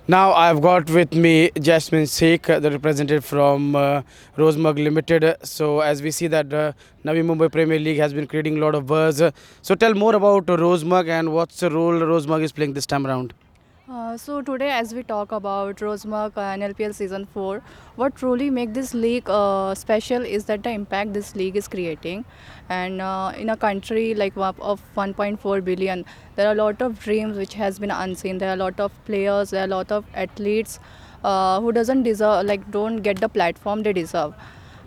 Now I've got with me Jasmine Sheikh, the representative from Rosemug Limited. So as we see that Navi Mumbai Premier League has been creating a lot of buzz. So tell more about Rosemug and what's the role Rosemug is playing this time around. So today, as we talk about Rosemark and LPL Season 4, what truly makes this league special is that the impact this league is creating. And in a country like of 1.4 billion, there are a lot of dreams which has been unseen. There are a lot of players, there are a lot of athletes who doesn't deserve, like don't get the platform they deserve.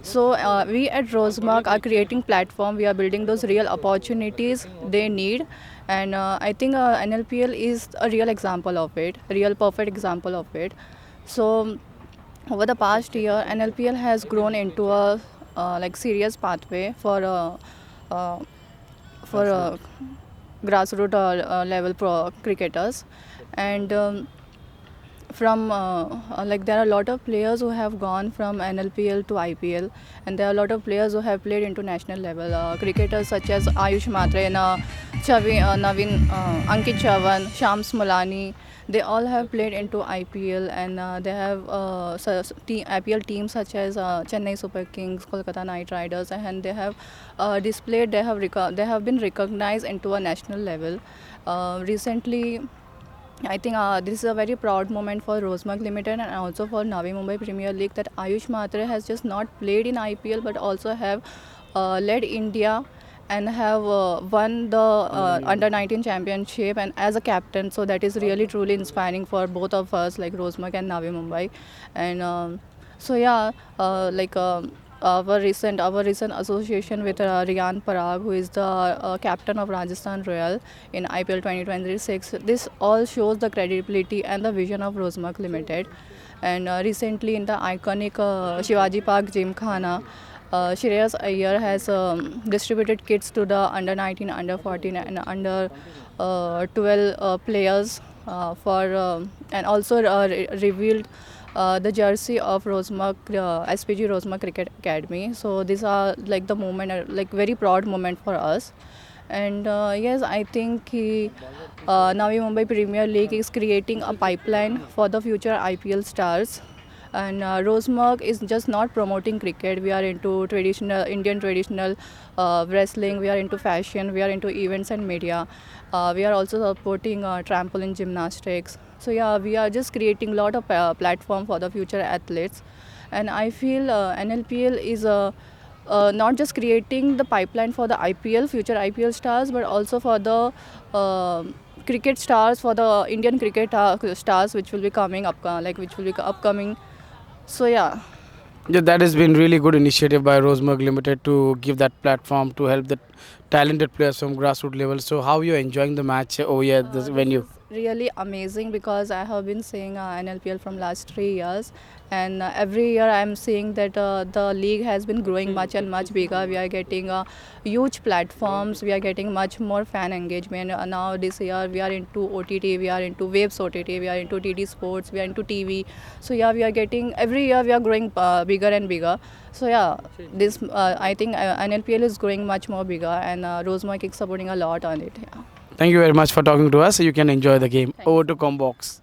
So we at Rosemark are creating platform. We are building those real opportunities they need, and I think NLPL is a real example of it, a real perfect example of it. So over the past year, NLPL has grown into a like serious pathway uh, for grassroots level pro cricketers, and from like there are a lot of players who have gone from NLPL to IPL, and there are a lot of players who have played into national level. Cricketers such as Ayush Matre, Navin, Ankit Chavan, Shams Malani, they all have played into IPL, and they have IPL teams such as Chennai Super Kings, Kolkata Knight Riders, and they have displayed, they have been recognized into a national level. Recently, I think this is a very proud moment for Rosemark Limited and also for Navi Mumbai Premier League that Ayush Matre has just not played in IPL but also have led India and have won the under 19 championship and as a captain. So that is really truly inspiring for both of us, like Rosemark and Navi Mumbai. And so yeah, our recent association with Riyan Parag, who is the captain of Rajasthan Royal in IPL 2026. This all shows the credibility and the vision of Rosemark Limited. And recently, in the iconic Shivaji Park Gymkhana, Shreyas Iyer has distributed kits to the under 19, under 14, and under 12 players for and also revealed the jersey of Rosemark SPG Rosemark Cricket Academy. So these are like the moment, like very proud moment for us. And yes, I think Navi Mumbai Premier League is creating a pipeline for the future IPL stars. And Rosemark is just not promoting cricket. We are into traditional Indian traditional wrestling. We are into fashion. We are into events and media. We are also supporting trampoline gymnastics. So yeah, we are just creating a lot of platform for the future athletes. And I feel NLPL is not just creating the pipeline for the IPL, future IPL stars, but also for the cricket stars, for the Indian cricket stars, which will be coming up, which will be upcoming. So yeah. Yeah, that has been really good initiative by Rosemug Limited to give that platform to help the talented players from grassroots level. So how you enjoying the match over here at this This venue? is really amazing because I have been seeing NLPL from last 3 years, and every year I'm seeing that the league has been growing much and much bigger. We are getting huge platforms. We are getting much more fan engagement. Now this year we are into OTT, we are into Waves OTT, we are into TD Sports, we are into TV. So yeah, we are getting every year we are growing bigger and bigger. So yeah, this I think NLPL is growing much more bigger, and Rosemark is supporting a lot on it. Yeah. Thank you very much for talking to us. You can enjoy the game. Thank Over you to so much. Combox.